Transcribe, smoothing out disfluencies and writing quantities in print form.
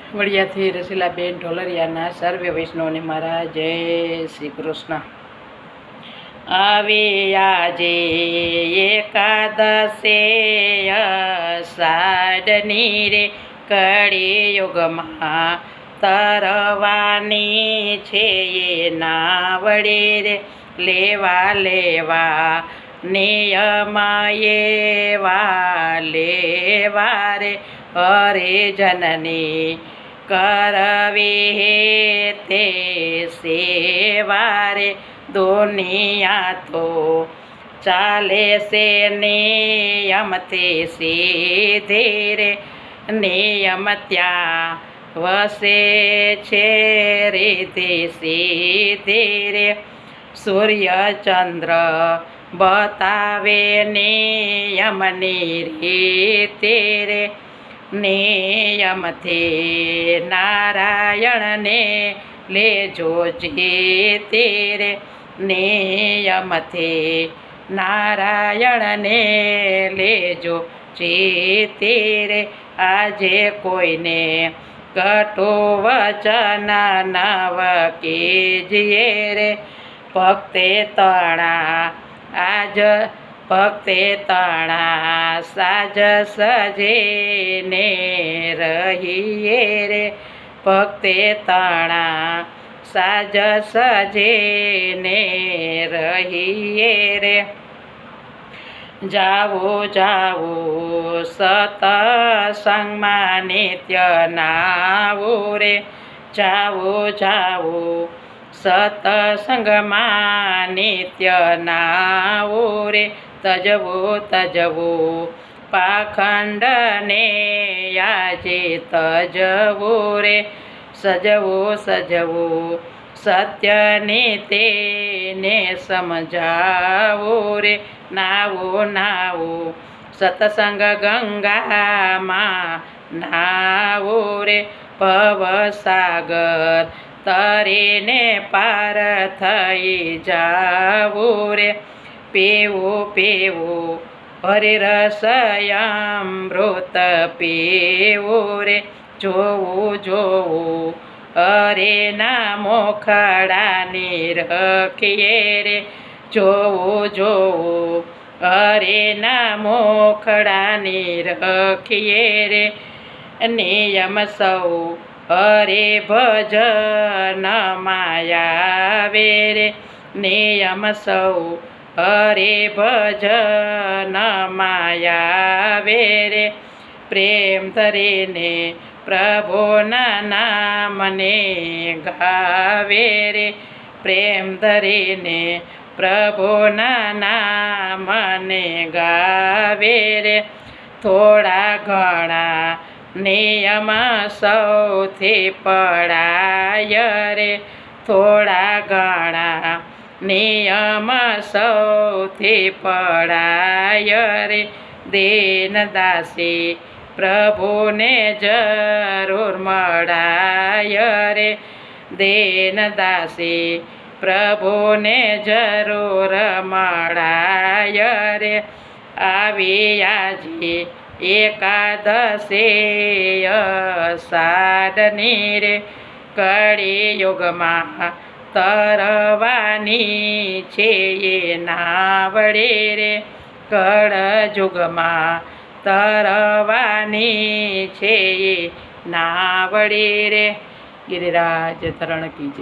વડિયાથી રસીલાબેન ઢોલરિયાના સર્વે વૈષ્ણવને મારા જય શ્રી કૃષ્ણ. આવે આજે એકાદશે અષાઢની રે કળિયુગમાં તરવાની છે એના વડે રે લેવા નિયમ એવા લેવા રે હરિજનની કરવી તે સેવા રે દુનિયા તો ચાલે છે નિયમથી સીધી રે નિયમ ત્યાં વસે છે રીતિ સીધી રે સૂર્ય ચંદ્ર બતાવે નિયમની રીતિ રે નિયમથી નારાયણને લેજો જીતે રે નિયમથી નારાયણને લેજો જીતે રે આજે કોઈને કટુ વચન નવ કીજીએ રે ભક્તે તણા આજ ભક્તે તણા સાજ સજીને રહીએ રે ભક્તે તણા સાજ સજીને રહીએ રે જાવું સતસંગમાં નિત્ય નાવું રે જાવું સતસંગમાં નિત્ય નાવું રે તજવું પાખંડને આજે તજવું રે સજવું સત્યની તેને સમજાવું રે નાવું સત્સંગ ગંગામાં નાવું રે ભવસાગર તરીને પાર થઈ જાવું રે પીવું હરિરસમૃત પીવું રે જોવું હરેના મોખડાની રખીએ રે જોવું હરેના મોખડાની રખીએ રે નિયમ સૌ હરે ભજન માયાવે રે નિયમ સૌ હરે ભજન માયાવે રે પ્રેમ ધરીને પ્રભુના નામને ગાવે રે પ્રેમ ધરીને પ્રભુના નામને ગાવે રે થોડા ઘણા નિયમ સૌથી પડાય રે થોડા ઘણા નિયમ સૌથી પડાય રે દીનદાસી પ્રભુને જરૂર મળાય રે દીનદાસી પ્રભુને જરૂર મળાય રે આવી આજે એકાદશે અષાઢની રે કળિયુગમાં તરવાની છે એના વડે રે કળયુગમાં તરવાની છે એના વડે રે ગિરિરાજ ધરણ કીજે.